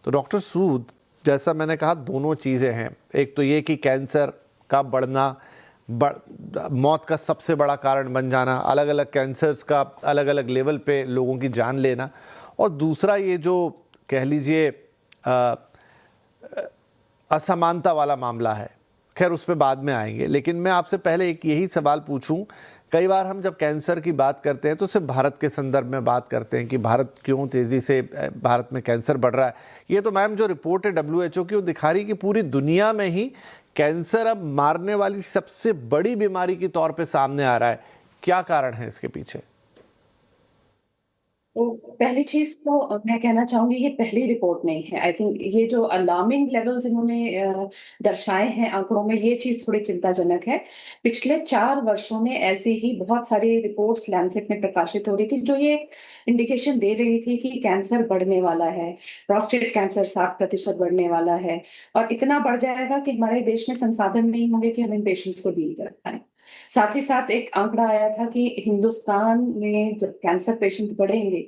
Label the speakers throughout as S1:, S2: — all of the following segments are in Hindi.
S1: तो डॉक्टर सूद, जैसा मैंने कहा, दोनों चीज़ें हैं। एक तो ये कि कैंसर का बढ़ना, मौत का सबसे बड़ा कारण बन जाना, अलग अलग कैंसर्स का अलग अलग लेवल पे लोगों की जान लेना, और दूसरा ये जो कह लीजिए असमानता वाला मामला है। खैर उस पर बाद में आएंगे, लेकिन मैं आपसे पहले एक यही सवाल पूछूं। कई बार हम जब कैंसर की बात करते हैं तो सिर्फ भारत के संदर्भ में बात करते हैं कि भारत क्यों तेज़ी से भारत में कैंसर बढ़ रहा है। ये तो मैम जो रिपोर्ट है WHO की, वो दिखा रही कि पूरी दुनिया में ही कैंसर अब मारने वाली सबसे बड़ी बीमारी के तौर पे सामने आ रहा है। क्या कारण है इसके पीछे?
S2: तो पहली चीज तो मैं कहना चाहूंगी, ये पहली रिपोर्ट नहीं है। आई थिंक ये जो अलार्मिंग लेवल्स इन्होंने दर्शाए हैं आंकड़ों में, ये चीज थोड़ी चिंताजनक है। पिछले 4 वर्षों में ऐसी ही बहुत सारी रिपोर्ट्स लैंसेट में प्रकाशित हो रही थी जो ये इंडिकेशन दे रही थी कि कैंसर बढ़ने वाला है, प्रोस्टेट कैंसर 60% बढ़ने वाला है, और इतना बढ़ जाएगा कि हमारे देश में संसाधन नहीं होंगे कि हम इन पेशेंट्स को डील कर पाए। साथ ही साथ एक आंकड़ा आया था कि हिंदुस्तान में जब कैंसर पेशेंट्स बढ़ेंगे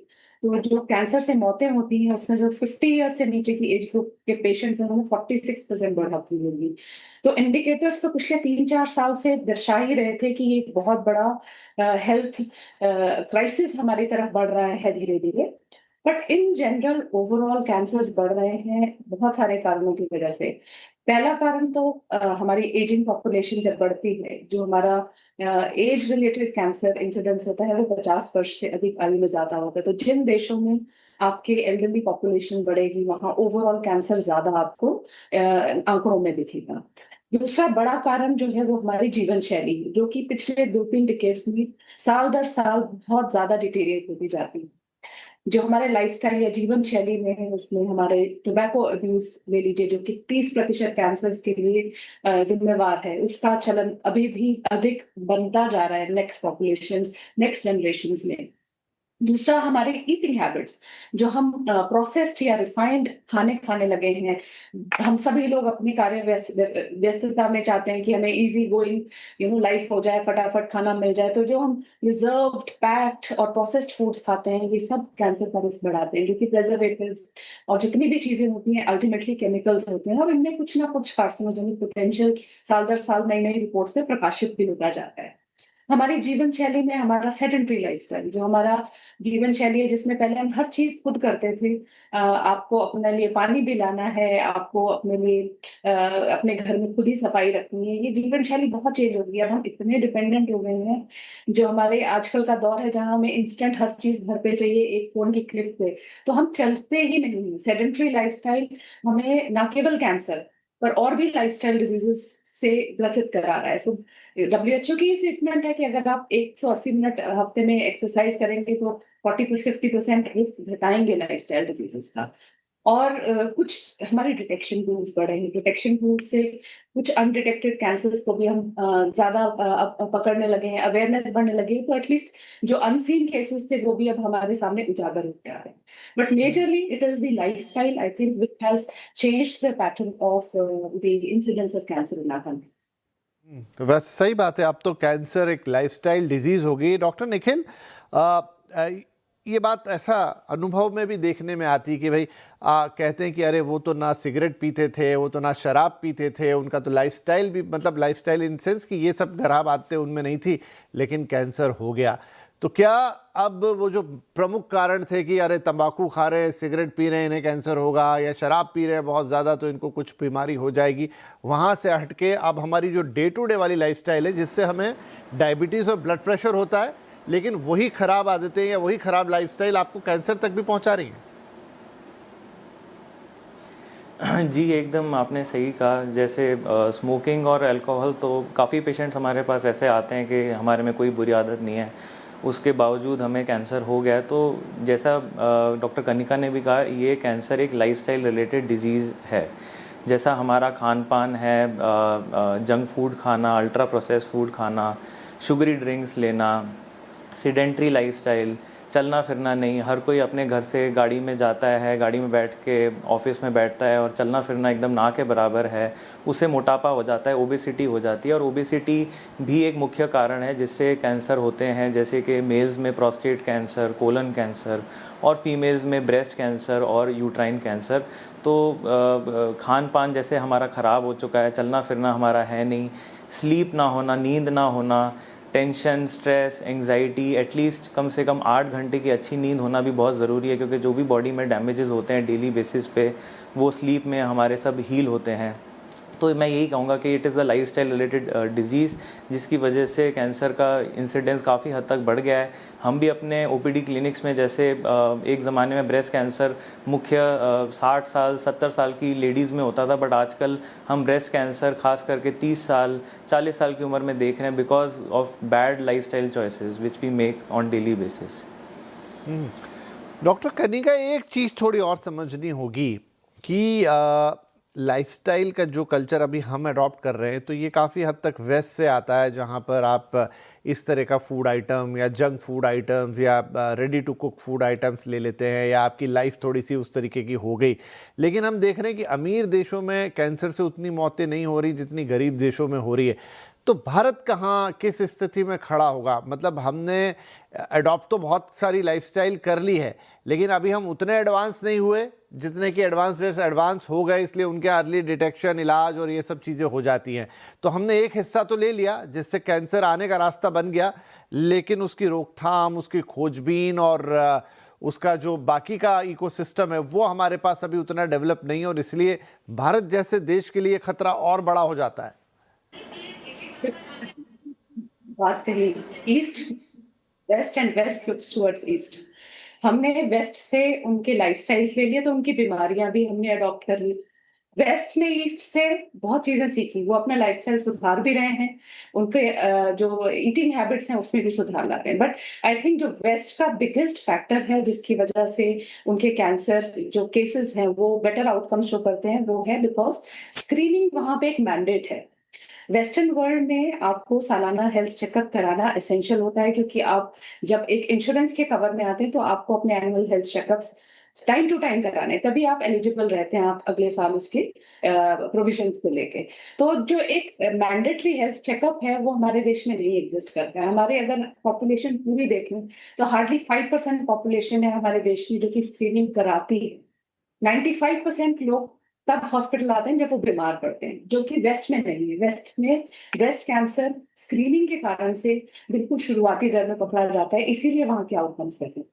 S2: तो जो कैंसर से मौतें होती हैं उसमें जो 50 ईयर्स से नीचे की एज ग्रुप के पेशेंट्स हैं उन्हें 46% बढ़ोतरी होगी। तो इंडिकेटर्स तो पिछले 3-4 साल से दर्शा ही रहे थे कि ये बहुत बड़ा हेल्थ क्राइसिस हमारी तरफ बढ़ रहा है धीरे धीरे। But in general overall cancers बढ़ रहे हैं बहुत सारे कारणों की वजह से। पहला कारण तो हमारी एजिंग पॉपुलेशन जब बढ़ती है, जो हमारा एज रिलेटेड कैंसर इंसिडेंस होता है वो 50 वर्ष से अधिक आयु में ज्यादा होता है। तो जिन देशों में आपके एल्डरली पॉपुलेशन बढ़ेगी वहां ओवरऑल कैंसर ज्यादा आपको आंकड़ों में दिखेगा। दूसरा बड़ा कारण जो है वो हमारी जीवन शैली है, जो कि पिछले 2-3 डिकेड्स में साल दर साल बहुत ज्यादा डिटेरिएट होती जाती है। जो हमारे लाइफस्टाइल या जीवन शैली में है उसमें हमारे टोबैको अब्यूज ले लीजिए, जो कि 30% कैंसर्स के लिए जिम्मेवार है, उसका चलन अभी भी अधिक बनता जा रहा है नेक्स्ट जनरेशन में। दूसरा हमारे ईटिंग हैबिट्स, जो हम प्रोसेस्ड या रिफाइंड खाने खाने लगे हैं। हम सभी लोग अपनी कार्य व्यस्तता में चाहते हैं कि हमें इजी गोइंग लाइफ हो जाए, फटाफट खाना मिल जाए। तो जो हम रिजर्व्ड, पैक्ड और प्रोसेस्ड फूड्स खाते हैं, ये सब कैंसर का रिस्क बढ़ाते हैं, क्योंकि प्रिजर्वेटिव्स और जितनी भी चीजें होती हैं अल्टीमेटली केमिकल्स होते हैं और इनमें कुछ ना कुछ कार्सिनोजेनिक पोटेंशियल साल दर साल नई नई रिपोर्ट्स में प्रकाशित भी होता जाता है। हमारी जीवन शैली में हमारा सेडेंटरी लाइफस्टाइल, जो हमारा जीवन शैली है जिसमें पहले हम हर चीज खुद करते थे। आपको अपने लिए पानी भी लाना है, आपको अपने लिए अपने घर में खुद ही सफाई रखनी है, ये जीवन शैली बहुत चेंज हो गई है। अब हम इतने डिपेंडेंट हो गए हैं, जो हमारे आजकल का दौर है जहां हमें इंस्टेंट हर चीज घर पे चाहिए एक फोन की क्लिक पे, तो हम चलते ही नहीं। सेडेंटरी लाइफस्टाइल हमें ना केवल कैंसर पर और भी लाइफस्टाइल डिजीजेस से ग्रसित करा रहा है। सो WHO की स्टेटमेंट है कि अगर आप 180 मिनट हफ्ते में एक्सरसाइज करेंगे तो 40-50% रिस्क घटाएंगे लाइफस्टाइल डिजीजेस का। और कुछ हमारे डिटेक्शन टूल्स बढ़े हैं। डिटेक्शन टूल्स से कुछ अनडिटेक्टेड कैंसर्स को भी हम ज्यादा पकड़ने लगे हैं, अवेयरनेस बढ़ने लगी है। तो एटलीस्ट जो अनसीन केसेस थे वो भी अब हमारे सामने उजागर होते आ रहे हैं। But majorly it is the lifestyle, I think, which has changed the pattern of the incidence of cancer in our country.
S1: तो बस सही बात है, अब तो कैंसर एक लाइफस्टाइल डिजीज हो गई। डॉक्टर निखिल, ये बात ऐसा अनुभव में भी देखने में आती है कि भाई कहते हैं कि अरे वो तो ना सिगरेट पीते थे, वो तो ना शराब पीते थे, उनका तो लाइफस्टाइल भी, मतलब लाइफस्टाइल इन सेंस कि ये सब खराब आदतें उनमें नहीं थी, लेकिन कैंसर हो गया। तो क्या अब वो जो प्रमुख कारण थे कि अरे तंबाकू खा रहे हैं, सिगरेट पी रहे हैं, इन्हें कैंसर होगा, या शराब पी रहे हैं बहुत ज़्यादा तो इनको कुछ बीमारी हो जाएगी, वहाँ से हटके अब हमारी जो डे टू डे वाली लाइफस्टाइल है जिससे हमें डायबिटीज़ और ब्लड प्रेशर होता है, लेकिन वही खराब आदतें या वही खराब लाइफस्टाइल आपको कैंसर तक भी पहुँचा रही हैं?
S3: जी, एकदम आपने सही कहा। जैसे स्मोकिंग और अल्कोहल, तो काफ़ी पेशेंट्स हमारे पास ऐसे आते हैं कि हमारे में कोई बुरी आदत नहीं है, उसके बावजूद हमें कैंसर हो गया। तो जैसा डॉक्टर कनिका ने भी कहा, ये कैंसर एक लाइफस्टाइल रिलेटेड डिजीज़ है। जैसा हमारा खान पान है, जंक फूड खाना, अल्ट्रा प्रोसेस फूड खाना, शुगरी ड्रिंक्स लेना, सीडेंट्री लाइफस्टाइल, चलना फिरना नहीं। हर कोई अपने घर से गाड़ी में जाता है, गाड़ी में बैठ के ऑफिस में बैठता है और चलना फिरना एकदम ना के बराबर है, उससे मोटापा हो जाता है, ओबेसिटी हो जाती है। और ओबेसिटी भी एक मुख्य कारण है जिससे कैंसर होते हैं, जैसे कि मेल्स में प्रोस्टेट कैंसर, कोलन कैंसर, और फीमेल्स में ब्रेस्ट कैंसर और यूट्राइन कैंसर। तो खान पान जैसे हमारा ख़राब हो चुका है, चलना फिरना हमारा है नहीं, स्लीप ना होना, नींद ना होना, टेंशन, स्ट्रेस, एंग्जाइटी, एटलीस्ट कम से कम 8 घंटे की अच्छी नींद होना भी बहुत ज़रूरी है, क्योंकि जो भी बॉडी में डैमेजेस होते हैं डेली बेसिस पे वो स्लीप में हमारे सब हील होते हैं। तो मैं यही कहूँगा कि it is a lifestyle related disease, जिसकी वजह से कैंसर का इंसिडेंस काफ़ी हद तक बढ़ गया है। हम भी अपने ओपीडी क्लिनिक्स में, जैसे एक ज़माने में ब्रेस्ट कैंसर मुख्य 60 साल 70 साल की लेडीज़ में होता था, बट आजकल हम ब्रेस्ट कैंसर खास करके 30 साल 40 साल की उम्र में देख रहे हैं, because of bad lifestyle choices which we make on daily basis.
S1: Doctor Kanika, एक चीज़ थोड़ी और समझनी होगी कि लाइफस्टाइल का जो कल्चर अभी हम अडॉप्ट कर रहे हैं, तो ये काफ़ी हद तक वेस्ट से आता है, जहाँ पर आप इस तरह का फूड आइटम या जंक फूड आइटम्स या ready to cook food items ले लेते हैं, या आपकी लाइफ थोड़ी सी उस तरीके की हो गई। लेकिन हम देख रहे हैं कि अमीर देशों में कैंसर से उतनी मौतें नहीं हो रही जितनी गरीब देशों में हो रही है। तो भारत कहाँ किस स्थिति में खड़ा होगा? मतलब हमने अडॉप्ट तो बहुत सारी लाइफस्टाइल कर ली है, लेकिन अभी हम उतने एडवांस नहीं हुए जितने कि एडवांस हो गए, इसलिए उनके अर्ली डिटेक्शन, इलाज और ये सब चीज़ें हो जाती हैं। तो हमने एक हिस्सा तो ले लिया जिससे कैंसर आने का रास्ता बन गया, लेकिन उसकी रोकथाम, उसकी खोजबीन और उसका जो बाकी का इकोसिस्टम है वो हमारे पास अभी उतना डेवलप नहीं है, और इसलिए भारत जैसे देश के लिए खतरा और बड़ा हो जाता है।
S2: बात कही east west and west looks towards east. हमने वेस्ट से उनके लाइफस्टाइल्स ले लिए, तो उनकी बीमारियां भी हमने अडॉप्ट कर ली। वेस्ट ने ईस्ट से बहुत चीजें सीखी, वो अपना लाइफस्टाइल सुधार भी रहे हैं, उनके जो ईटिंग हैबिट्स हैं उसमें भी सुधार ला रहे हैं। बट आई थिंक जो वेस्ट का बिगेस्ट फैक्टर है जिसकी वजह से उनके कैंसर जो केसेस हैं वो बेटर आउटकम शो करते हैं, वो है बिकॉज स्क्रीनिंग वहां पे एक मैंडेट है। वेस्टर्न वर्ल्ड में आपको सालाना हेल्थ चेकअप कराना एसेंशियल होता है, क्योंकि आप जब एक इंश्योरेंस के कवर में आते हैं तो आपको अपने annual health checkups time to time कराने, तभी आप एलिजिबल रहते हैं आप अगले साल उसके प्रोविजंस को लेके। तो जो एक मैंडेटरी हेल्थ चेकअप है वो हमारे देश में नहीं एग्जिस्ट करता है। हमारे अगर पॉपुलेशन पूरी देखें तो हार्डली 5% पॉपुलेशन है हमारे देश की जो कि स्क्रीनिंग कराती है। 95% लोग तब हॉस्पिटल आते हैं जब वो बीमार पड़ते हैं, जो कि वेस्ट में नहीं है। वेस्ट में ब्रेस्ट कैंसर स्क्रीनिंग के कारण से बिल्कुल शुरुआती दर में पकड़ा जाता है, इसीलिए वहां के आउटकम्स बेहतर।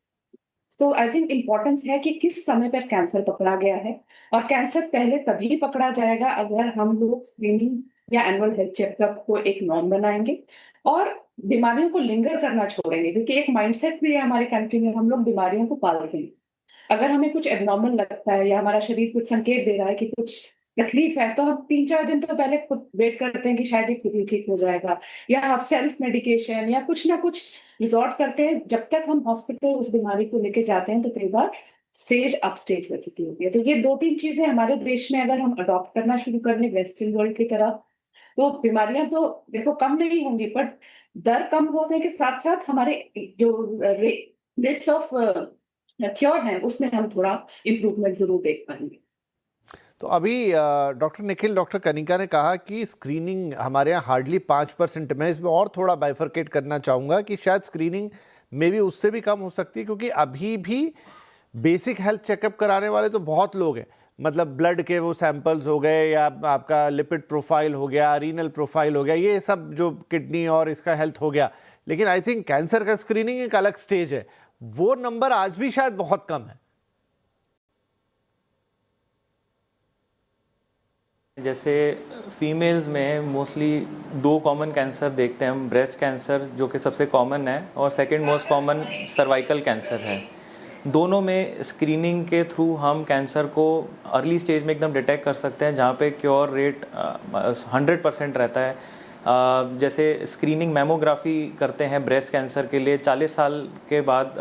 S2: सो आई थिंक इम्पोर्टेंस है कि किस समय पर कैंसर पकड़ा गया है, और कैंसर पहले तभी पकड़ा जाएगा अगर हम लोग स्क्रीनिंग या एनुअल हेल्थ चेकअप को एक नॉर्म बनाएंगे और बीमारियों को लिंगर करना छोड़ेंगे, क्योंकि एक माइंडसेट भी है हमारे कंट्री में, हम लोग बीमारियों को पालते हैं। अगर हमें कुछ एबनॉर्मल लगता है या हमारा शरीर कुछ संकेत दे रहा है कि कुछ तकलीफ है, तो हम 3-4 दिन तो पहले खुद वेट करते हैं कि शायद ये खुद ही ठीक हो जाएगा, या आप सेल्फ मेडिकेशन या कुछ ना कुछ रिजॉर्ट करते हैं। जब तक हम हॉस्पिटल उस बीमारी को लेके जाते हैं तो कई बार स्टेज अप स्टेज हो चुकी होती है। तो ये 2-3 चीजें हमारे देश में अगर हम अडॉप्ट करना शुरू कर लें वेस्टर्न वर्ल्ड की तरह, तो बीमारियां तो देखो कम नहीं होंगी, बट दर कम होने के साथ साथ हमारे जो रेट्स ऑफ क्योर है उसमें हम थोड़ा इम्प्रूवमेंट जरूर देख पाएंगे।
S1: तो अभी डॉक्टर निखिल, डॉक्टर कनिका ने कहा कि स्क्रीनिंग हमारे यहाँ हार्डली 5%। मैं इसमें और थोड़ा बाइफरकेट करना चाहूँगा कि शायद स्क्रीनिंग में भी उससे भी कम हो सकती है, क्योंकि अभी भी बेसिक हेल्थ चेकअप कराने वाले तो बहुत लोग हैं। मतलब ब्लड के वो सैंपल्स हो गए, या आपका लिपिड प्रोफाइल हो गया, रीनल प्रोफाइल हो गया, ये सब जो किडनी और इसका हेल्थ हो गया। लेकिन आई थिंक कैंसर का स्क्रीनिंग एक अलग स्टेज है, वो नंबर आज भी शायद बहुत कम है।
S3: जैसे फीमेल्स में मोस्टली 2 कॉमन कैंसर देखते हैं हम, ब्रेस्ट कैंसर जो कि सबसे कॉमन है, और second most common cervical cancer है। दोनों में स्क्रीनिंग के थ्रू हम कैंसर को अर्ली स्टेज में एकदम डिटेक्ट कर सकते हैं, जहाँ पे क्योर रेट 100% रहता है। जैसे स्क्रीनिंग मैमोग्राफी करते हैं ब्रेस्ट कैंसर के लिए, 40 साल के बाद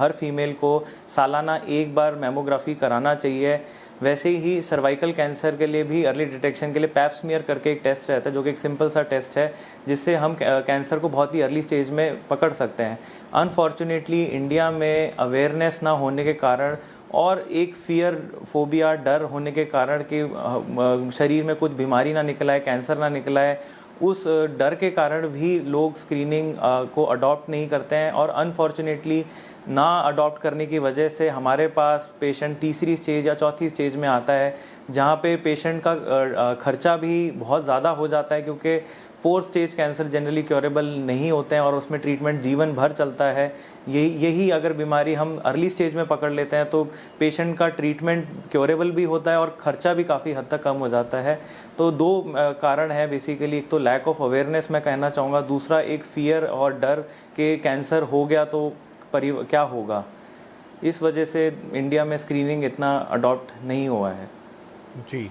S3: हर फीमेल को सालाना 1 बार मैमोग्राफी कराना चाहिए। वैसे ही सर्वाइकल कैंसर के लिए भी अर्ली डिटेक्शन के लिए पैप स्मीयर करके एक टेस्ट रहता है, जो कि एक सिंपल सा टेस्ट है जिससे हम कैंसर को बहुत ही अर्ली स्टेज में पकड़ सकते हैं। अनफॉर्चुनेटली इंडिया में अवेयरनेस ना होने के कारण और एक फियर फोबिया, डर होने के कारण कि शरीर में कुछ बीमारी ना निकला है, कैंसर ना निकला है, उस डर के कारण भी लोग स्क्रीनिंग को अडॉप्ट नहीं करते हैं। और अनफॉर्चुनेटली ना अडॉप्ट करने की वजह से हमारे पास पेशेंट तीसरी स्टेज या चौथी स्टेज में आता है, जहाँ पे पेशेंट का खर्चा भी बहुत ज़्यादा हो जाता है, क्योंकि 4 स्टेज कैंसर जनरली क्योरेबल नहीं होते हैं और उसमें ट्रीटमेंट जीवन भर चलता है। यही अगर बीमारी हम अर्ली स्टेज में पकड़ लेते हैं तो पेशेंट का ट्रीटमेंट क्योरेबल भी होता है और खर्चा भी काफ़ी हद तक कम हो जाता है। तो 2 कारण है बेसिकली, एक तो लैक ऑफ अवेयरनेस मैं कहना चाहूँगा, दूसरा एक फियर और डर कि कैंसर हो गया तो क्या होगा। इस वजह से इंडिया में स्क्रीनिंग इतना अडॉप्ट नहीं हुआ है।
S1: जी।